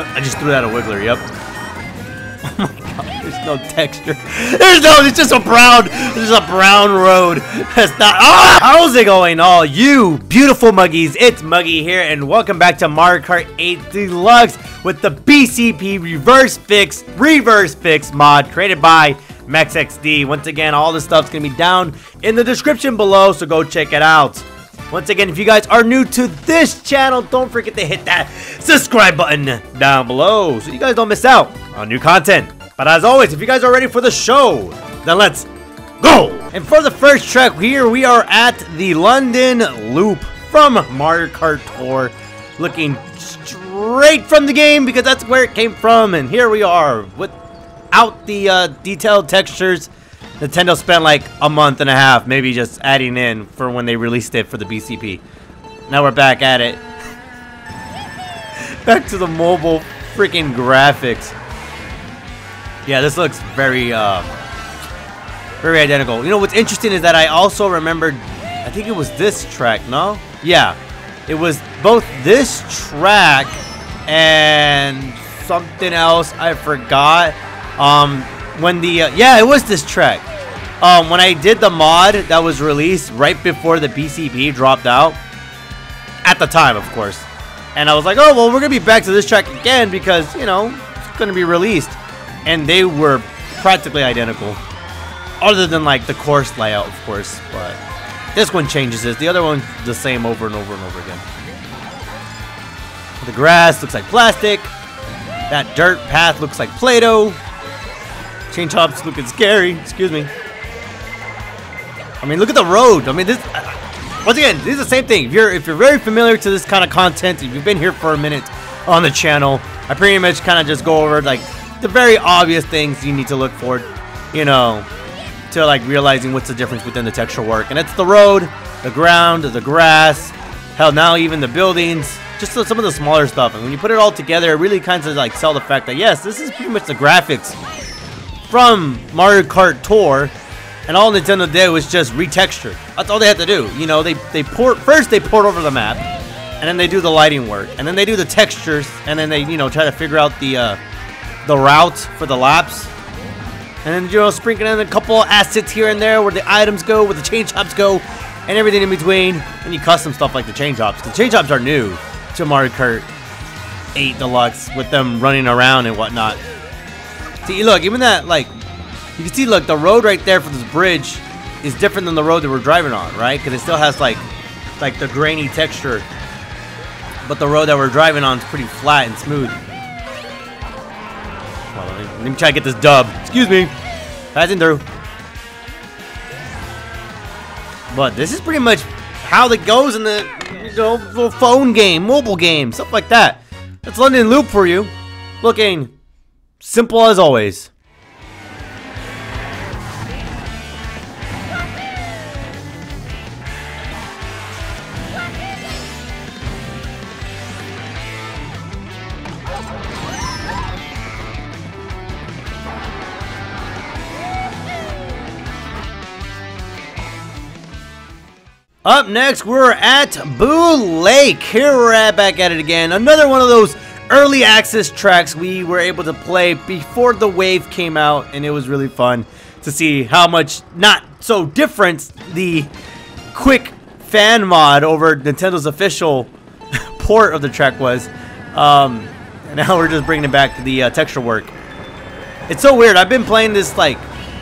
I just threw out a wiggler, yep. Oh my god, there's no texture. It's just a brown road. That's not, how's it going, all you beautiful muggies? It's Muggy here, and welcome back to Mario Kart 8 Deluxe with the BCP Reverse Fix mod created by MaxXD. Once again, all this stuff's gonna be down in the description below, so go check it out. Once again, if you guys are new to this channel, don't forget to hit that subscribe button down below so you guys don't miss out on new content. But as always, if you guys are ready for the show, then let's go! And for the first track here, we are at the London Loop from Mario Kart Tour. Looking straight from the game because that's where it came from. And here we are without the detailed textures. Nintendo spent like a month and a half maybe just adding in for when they released it for the BCP. Now we're back at it. Back to the mobile freaking graphics. Yeah, this looks very very identical. You know what's interesting is that I also remembered, I think it was this track, no? Yeah, it was both this track and something else I forgot. When the yeah, it was this track. When I did the mod that was released right before the BCP dropped out, at the time, of course, and I was like, oh well, we're gonna be back to this track again because you know it's gonna be released, and they were practically identical, other than like the course layout, of course. But this one changes this. The other one's the same over and over and over again. The grass looks like plastic. That dirt path looks like Play-Doh. Chain chops looking scary. Excuse me. I mean, look at the road. I mean, this. Once again, this is the same thing. If you're very familiar to this kind of content, if you've been here for a minute on the channel, I pretty much kind of just go over like the very obvious things you need to look for, you know, to like realizing what's the difference within the texture work. And it's the road, the ground, the grass, hell, now even the buildings, just some of the smaller stuff. And when you put it all together, it really kind of like sell the fact that yes, this is pretty much the graphics from Mario Kart Tour, and all Nintendo did was just retexture. That's all they had to do. You know, they port over the map, and then they do the lighting work, and then they do the textures, and then they try to figure out the route for the laps, and then sprinkling in a couple assets here and there where the items go, where the chain chops go, and everything in between. And you custom stuff like the chain chops. The chain chops are new to Mario Kart 8 Deluxe with them running around and whatnot. See, look, even that, like, you can see, look, the road right there for this bridge is different than the road that we're driving on, right? Because it still has, like the grainy texture. But the road that we're driving on is pretty flat and smooth. Well, let me try to get this dub. Excuse me. Passing through. But this is pretty much how it goes in the little phone game, mobile game, stuff like that. That's London Loop for you. Looking simple as always. Up next, we're at Boo Lake. Here we're back at it again. Another one of those early access tracks we were able to play before the wave came out, and it was really fun to see how much not so different the quick fan mod over Nintendo's official port of the track was. And now we're just bringing it back to the texture work. It's so weird. I've been playing this, like,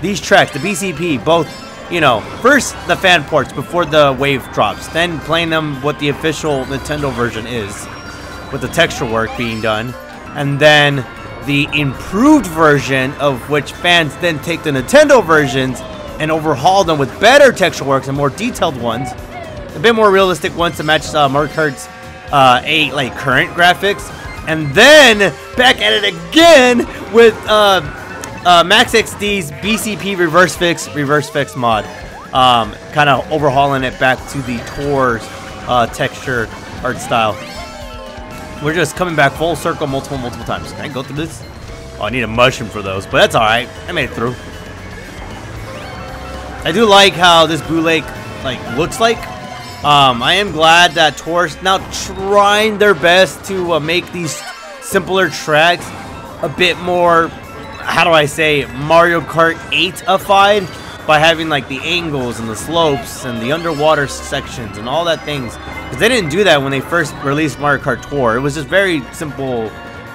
these tracks, the BCP, both, you know, first the fan ports before the wave drops, then playing them what the official Nintendo version is, with the texture work being done, and then the improved version of which fans then take the Nintendo versions and overhaul them with better texture works and more detailed ones, a bit more realistic ones to match Mario Kart's 8 like current graphics, and then back at it again with MaxXD's BCP Reverse Fix mod, kind of overhauling it back to the Tour's texture art style. We're just coming back full circle multiple times. Can I go through this? Oh, I need a mushroom for those, but that's alright. I made it through. I do like how this Boo Lake looks like. I am glad that Tour's now trying their best to make these simpler tracks, a bit more, how do I say, Mario Kart 8-ified by having like the angles and the slopes and the underwater sections and all that things. Because they didn't do that when they first released Mario Kart Tour. It was just very simple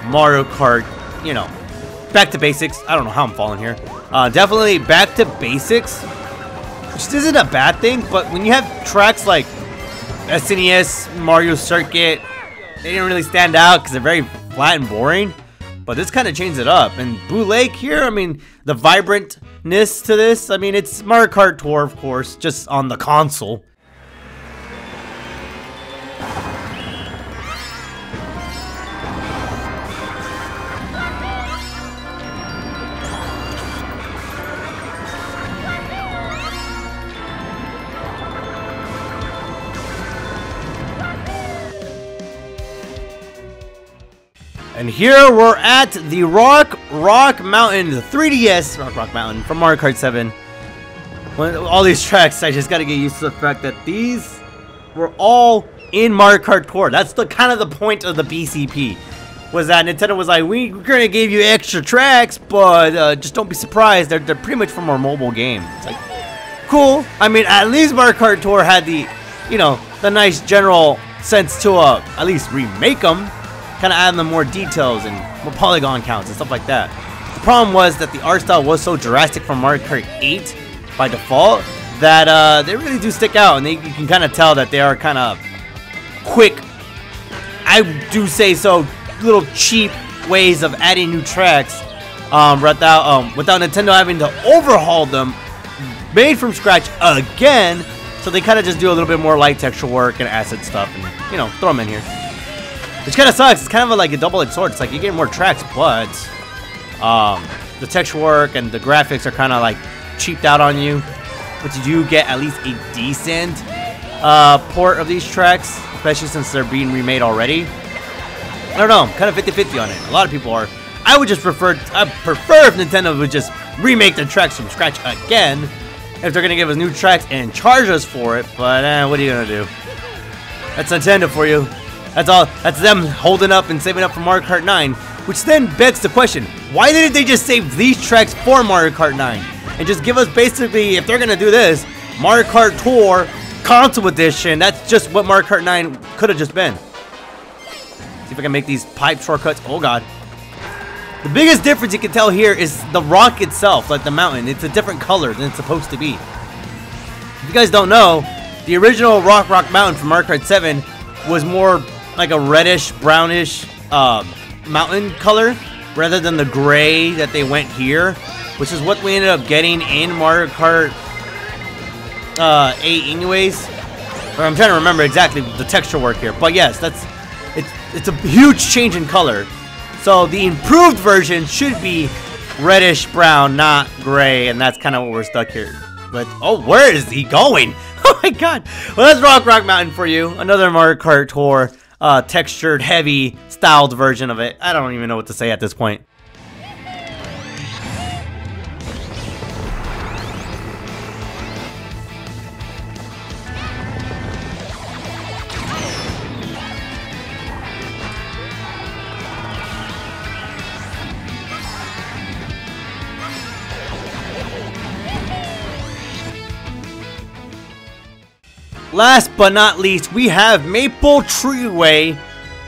Mario Kart, you know, back to basics. I don't know how I'm falling here. Definitely back to basics, which isn't a bad thing, but when you have tracks like SNES, Mario Circuit, they didn't really stand out because they're very flat and boring. But this kind of changed it up. And Blue Lake here, I mean, the vibrantness to this, I mean, it's Mario Kart Tour, of course, just on the console. And here we're at the Rock Mountain, the 3DS Rock Mountain from Mario Kart 7. All these tracks, I just gotta get used to the fact that these were all in Mario Kart Tour. That's the kind of the point of the BCP. Was that Nintendo was like, we're gonna give you extra tracks, but just don't be surprised. They're pretty much from our mobile game. It's like, cool. I mean, at least Mario Kart Tour had the, you know, the nice general sense to at least remake them. Kind of adding them more details and more polygon counts and stuff like that. The problem was that the art style was so drastic from Mario Kart 8 by default that they really do stick out, and you can kind of tell that they are kind of quick, I do say so, little cheap ways of adding new tracks without Nintendo having to overhaul them, made from scratch again. So they kind of just do a little bit more light texture work and asset stuff, and you know, throw them in here. Which kind of sucks. It's kind of like a double-edged sword. It's like you get more tracks, but the texture work and the graphics are kind of like cheaped out on you. But you do get at least a decent port of these tracks, especially since they're being remade already. I don't know. I'm kind of 50-50 on it. A lot of people are. I would just prefer if Nintendo would just remake their tracks from scratch again, if they're gonna give us new tracks and charge us for it. But what are you gonna do? That's Nintendo for you. That's all. That's them holding up and saving up for Mario Kart 9, which then begs the question: why didn't they just save these tracks for Mario Kart 9 and just give us basically, if they're gonna do this, Mario Kart Tour Console Edition? That's just what Mario Kart 9 could have just been. See if I can make these pipe shortcuts. Oh god. The biggest difference you can tell here is the rock itself, like the mountain. It's a different color than it's supposed to be. If you guys don't know, the original Rock Mountain from Mario Kart 7 was more like a reddish, brownish mountain color rather than the gray that they went here, which is what we ended up getting in Mario Kart 8 anyways. Or I'm trying to remember exactly the texture work here, but yes, it's a huge change in color. So the improved version should be reddish brown, not gray, and that's kind of what we're stuck here. But oh, where is he going? Oh my god. Well, that's Rock Mountain for you. Another Mario Kart Tour textured, heavy, styled version of it. I don't even know what to say at this point. Last but not least, we have Maple Treeway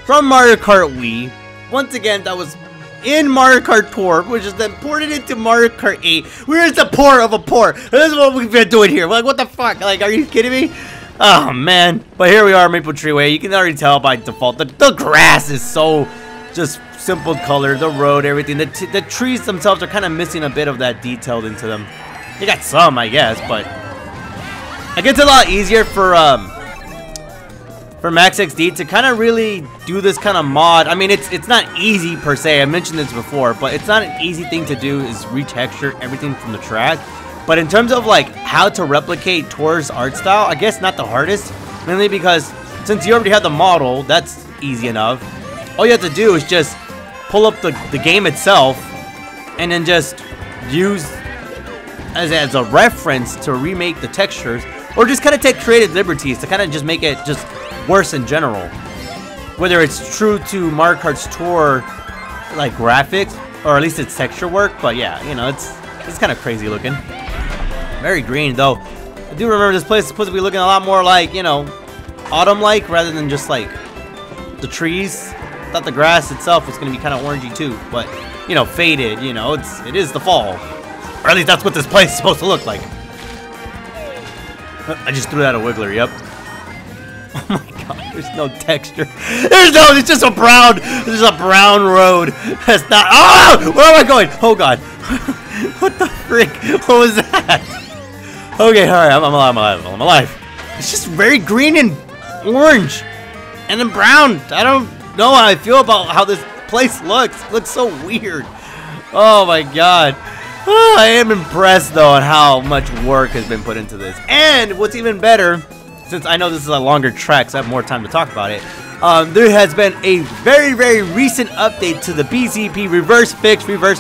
from Mario Kart Wii. Once again, that was in Mario Kart Tour, which is then ported into Mario Kart 8. Where's the port of a port? This is what we've been doing here. Like, what the fuck? Like, are you kidding me? Oh, man. But here we are, Maple Treeway. You can already tell by default. The grass is so just simple color. The road, everything. The trees themselves are kind of missing a bit of that detailed into them. They got some, I guess, but it gets a lot easier for Max XD to kind of really do this kind of mod. I mean, it's not easy per se. I mentioned this before, but it's not an easy thing to do is retexture everything from the track. But in terms of like how to replicate Tour's art style, I guess not the hardest, mainly because since you already have the model, that's easy enough. All you have to do is just pull up the game itself and then just use as a reference to remake the textures, or just kind of take creative liberties to kind of just make it just worse in general. whether it's true to Mario Kart's Tour like graphics or at least its texture work. But yeah, you know, it's kind of crazy looking. Very green though. I do remember this place is supposed to be looking a lot more like, you know, autumn-like rather than just like the trees. I thought the grass itself was gonna be kind of orangey too, but you know, faded. You know, it is the fall, or at least that's what this place is supposed to look like. I just threw out a wiggler. Yep. Oh my god, there's no texture. It's just a brown. There's a brown road. That's not. Oh, where am I going? Oh god. What the frick? What was that? Okay, all right, I'm alive. It's just very green and orange, and then brown. I don't know how I feel about how this place looks. It looks so weird. Oh my god. Oh, I am impressed though on how much work has been put into this. And what's even better, since I know this is a longer track, so I have more time to talk about it. There has been a very, very recent update to the BCP Reverse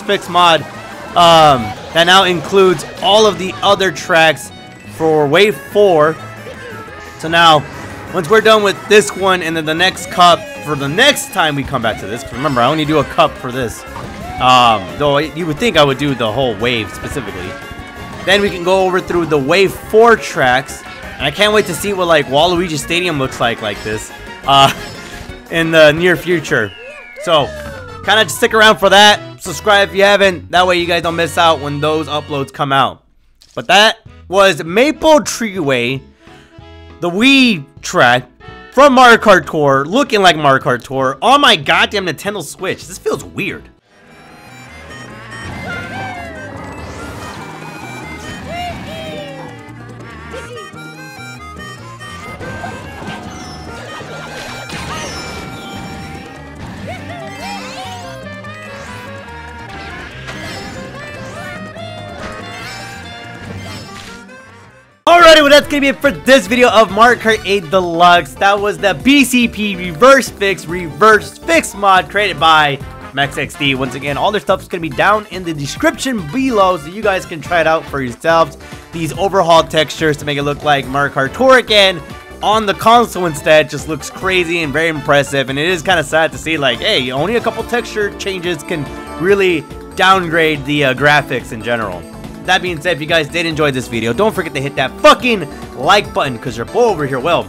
Fix mod. That now includes all of the other tracks for Wave 4. So now, once we're done with this one and then the next cup for the next time we come back to this, 'cause remember, I only do a cup for this. Though you would think I would do the whole wave specifically. Then we can go over through the Wave 4 tracks. And I can't wait to see what like Waluigi Stadium looks like this in the near future. So, kind of just stick around for that. Subscribe if you haven't. That way you guys don't miss out when those uploads come out. But that was Maple Treeway, the Wii track from Mario Kart Tour, looking like Mario Kart Tour on my goddamn Nintendo Switch. This feels weird. Alrighty, well that's gonna be it for this video of Mario Kart 8 Deluxe. That was the BCP Reverse Fix mod created by MaxXD. Once again, all their stuff is gonna be down in the description below, so you guys can try it out for yourselves. These overhauled textures to make it look like Mario Kart Tour again on the console instead just looks crazy and very impressive. And it is kind of sad to see, like, hey, only a couple texture changes can really downgrade the graphics in general. That being said, if you guys did enjoy this video, don't forget to hit that fucking like button, because your boy over here will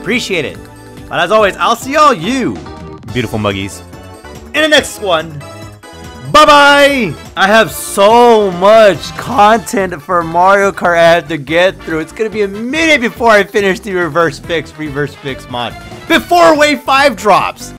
appreciate it. But as always, I'll see all you beautiful muggies in the next one. Bye-bye! I have so much content for Mario Kart I have to get through. It's going to be a minute before I finish the Reverse Fix mod. Before Wave 5 drops!